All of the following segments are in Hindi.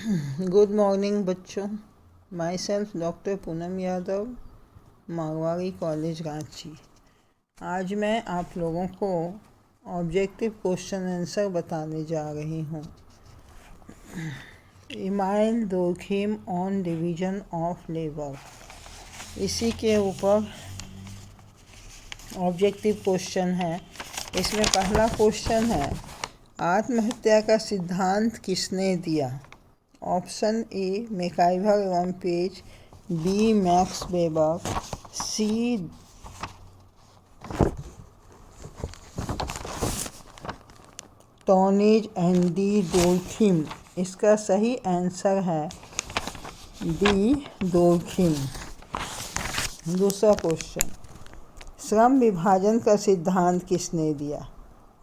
गुड मॉर्निंग बच्चों। My self doctor Poonam Yadav, Marwari college Ranchi. आज मैं आप लोगों को ऑब्जेक्टिव क्वेश्चन आंसर बताने जा रही हूँ। Email Durkheim on division of labour, इसी के ऊपर ऑब्जेक्टिव क्वेश्चन है। इसमें पहला क्वेश्चन है, आत्महत्या का सिद्धांत किसने दिया? ऑप्शन ए मैकइवर एवं Page, B Max Weber, C Tonnies and D Durkheim. इसका सही आंसर है डी डोर्खिम। दूसरा क्वेश्चन, श्रम विभाजन का सिद्धांत किसने दिया?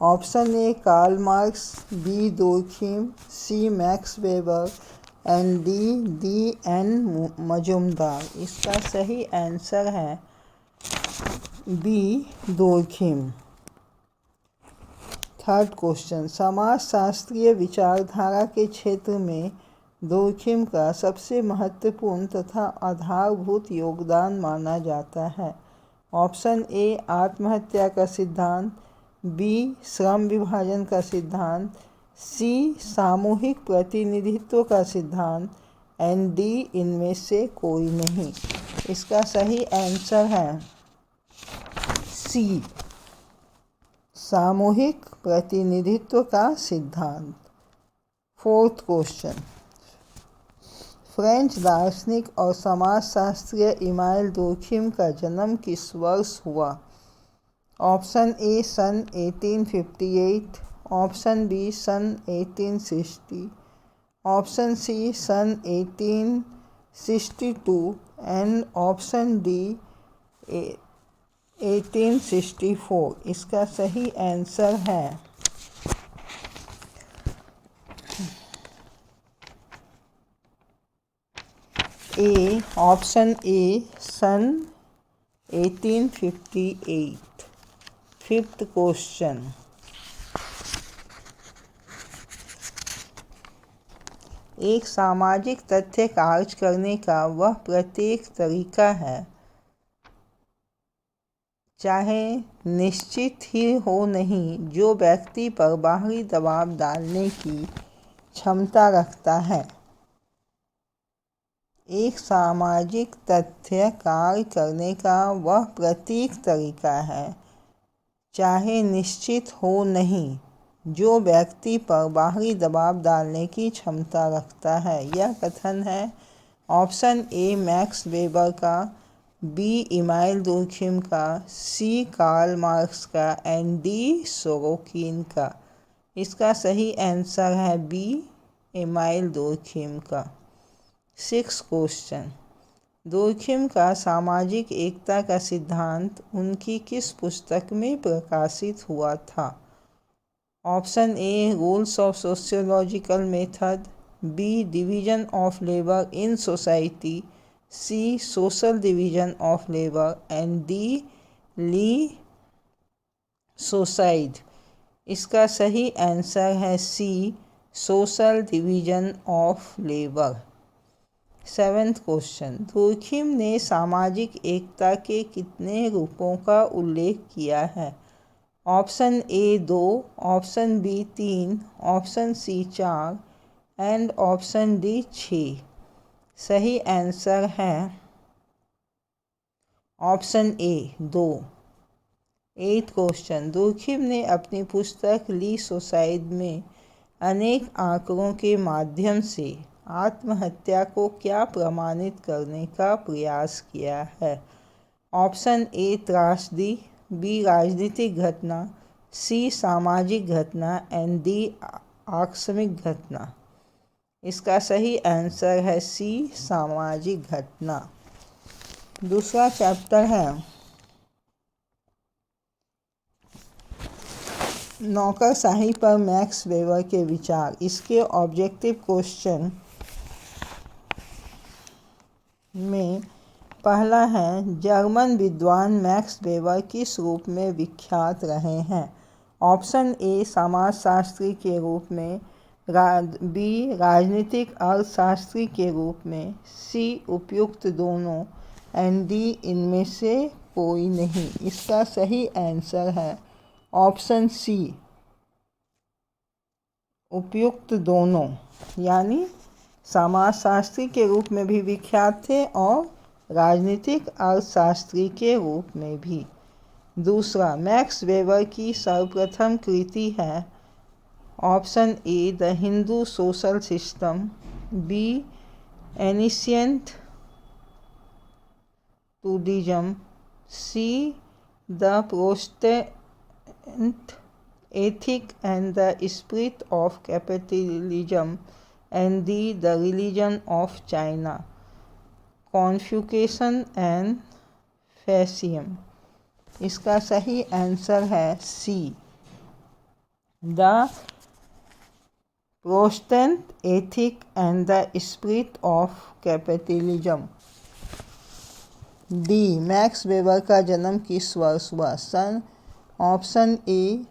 Option A Karl Marx, B Durkheim, C Max Weber and D N Majumdar. इसका सही आंसर है बी डोर्खिम। थर्ड क्वेश्चन, समाजशास्त्रीय विचारधारा के क्षेत्र में डोर्खिम का सबसे महत्वपूर्ण तथा आधारभूत योगदान माना जाता है। ऑप्शन ए आत्महत्या का सिद्धांत, बी श्रम विभाजन का सिद्धांत, सी सामूहिक प्रतिनिधित्व का सिद्धांत एंड डी इनमें से कोई नहीं। इसका सही आंसर है सी सामूहिक प्रतिनिधित्व का सिद्धांत। फोर्थ क्वेश्चन, फ्रेंच दार्शनिक और समाजशास्त्रीय इमाइल दुर्खिम का जन्म किस वर्ष हुआ? ऑप्शन ए सन 1858, ऑप्शन बी सन 1860, ऑप्शन सी सन 1862 एंड ऑप्शन डी 1864। इसका सही आंसर है ए ऑप्शन ए सन 1858। फिफ्थ क्वेश्चन, एक सामाजिक तथ्य कार्य करने का वह प्रत्येक तरीका है, चाहे निश्चित ही हो नहीं, जो व्यक्ति पर बाहरी दबाव डालने की क्षमता रखता है। एक सामाजिक तथ्य कार्य करने का वह प्रत्येक तरीका है, चाहे निश्चित हो नहीं, जो व्यक्ति पर बाहरी दबाव डालने की क्षमता रखता है। यह कथन है ऑप्शन ए मैक्स वेबर का, बी इमाइल दुर्खिम का, सी कार्ल मार्क्स का एंड डी सोरोकिन का। इसका सही आंसर है बी इमाइल दुर्खिम का। सिक्स्थ क्वेश्चन, दुर्खिम का सामाजिक एकता का सिद्धांत उनकी किस पुस्तक में प्रकाशित हुआ था? Option A rules of sociological method, B division of labour in society, C social division of labour and D le suicide. इसका सही आंसर है C social division of labour. Seventh question, Durkheim ने सामाजिक एकता के कितने रूपों का उल्लेख किया है? Option A 2, option B 3, option C 4 and option D 6। सही आंसर है option A 2। Eighth question, Durkheim ने अपनी पुस्तक ली सोसाइड में अनेक आंकड़ों के माध्यम से आत्महत्या को क्या प्रमाणित करने का प्रयास किया है? ऑप्शन ए त्रासदी, बी राजनीतिक घटना, सी सामाजिक घटना एंड डी आकस्मिक घटना। इसका सही आंसर है सी सामाजिक घटना। दूसरा चैप्टर है नौकरशाही पर मैक्स वेबर के विचार। इसके ऑब्जेक्टिव क्वेश्चन में पहला है, जर्मन विद्वान मैक्स वेबर किस रूप में विख्यात रहे हैं? ऑप्शन ए समाजशास्त्री के रूप में, बी राजनीतिक अर्थशास्त्री के रूप में, सी उपयुक्त दोनों, एंड डी इनमें से कोई नहीं। इसका सही आंसर है ऑप्शन सी, उपयुक्त दोनों, यानी समाजशास्त्री के रूप में भी विख्यात थे और राजनीतिक अर्थशास्त्री के रूप में भी। दूसरा, मैक्स वेबर की सर्वप्रथम कृति है option A the Hindu social system, B ancient Judaism, C the Protestant ethic and the spirit of capitalism, and D the religion of China, Confucianism and Taoism. इसका सही आंसर है C, the Protestant ethic and the spirit of capitalism. D Max Weber का जन्म किस वर्ष हुआ? सन option A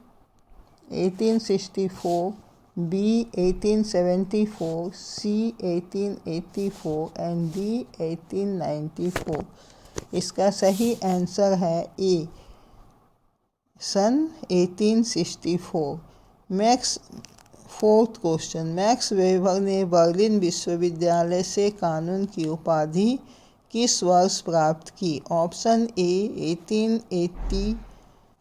1864, B 1874, C 1884 and D 1894। इसका सही आंसर है ए, सन 1864। फोर्थ क्वेश्चन, मैक्स वेबर ने बर्लिन विश्वविद्यालय से कानून की उपाधि किस वर्ष प्राप्त की? Option A 1880,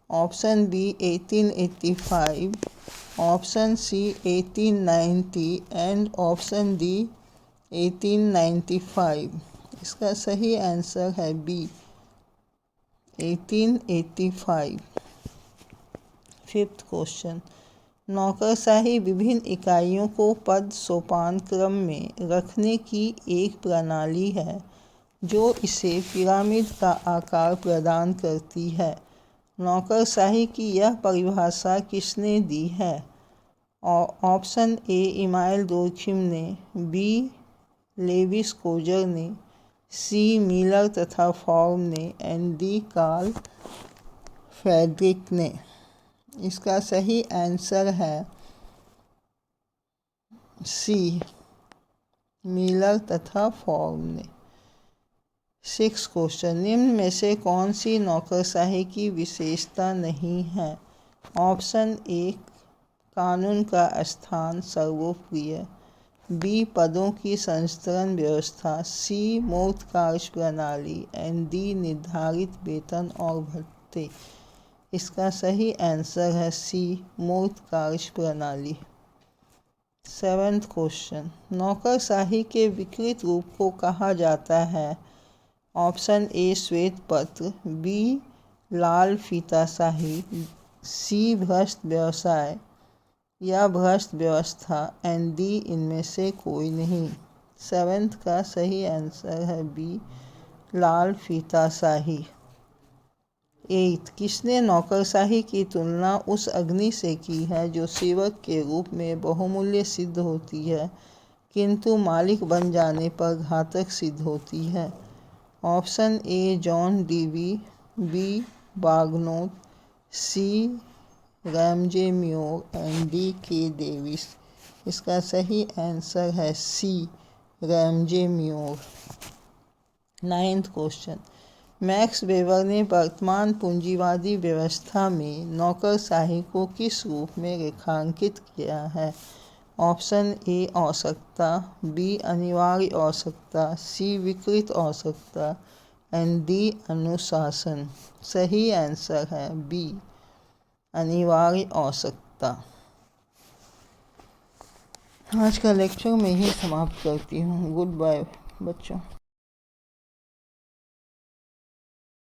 option B 1885, option C 1890 and option D 1895। इसका सही आंसर है बी, 1885। फिफ्थ क्वेश्चन, नौकरशाही विभिन्न इकाइयों को पद सोपान क्रम में रखने की एक प्रणाली है जो इसे पिरामिड का आकार प्रदान करती है। नौकरशाही की यह परिभाषा किसने दी है? ऑप्शन ए इमाइल डोर्खिम ने, बी लेविस कोजर ने, सी मिलर तथा फॉर्म ने एंड डी कार्ल फ्रेडरिक ने। इसका सही आंसर है सी, मिलर तथा फॉर्म ने। सिक्स क्वेश्चन, निम्न में से कौन सी नौकरशाही की विशेषता नहीं है? ऑप्शन ए कानून का स्थान सर्वोप्रिय, बी पदों की संस्तरण व्यवस्था, सी मूर्त कार्य प्रणाली एंड डी निर्धारित वेतन और भत्ते। इसका सही आंसर है सी, मूर्त कार्य प्रणाली। सेवेंथ क्वेश्चन, नौकरशाही के विकृत रूप को कहा जाता है? ऑप्शन ए श्वेत पत्र, बी लाल फीताशाही, सी भ्रष्ट व्यवसाय या भ्रष्ट व्यवस्था एंड डी इनमें से कोई नहीं। सेवेंथ का सही आंसर है बी, लाल फीताशाही। एट्थ, किसने नौकरशाही की तुलना उस अग्नि से की है जो सेवक के रूप में बहुमूल्य सिद्ध होती है किंतु मालिक बन जाने पर घातक सिद्ध होती है? Option A John Dewey, B Bagehot, C Ramsay Muir and D K Davis. इसका सही आंसर है C, Ramsay Muir. Ninth question, Max Weber ने वर्तमान पूंजीवादी व्यवस्था में नौकरशाही को किस रूप में रेखांकित किया है? ऑप्शन ए आवश्यकता, बी अनिवार्य आवश्यकता, सी विकृत आवश्यकता एंड डी अनुशासन। सही आंसर है बी, अनिवार्य आवश्यकता। आज का लेक्चर मैं ही समाप्त करती हूँ। गुड बाय बच्चों।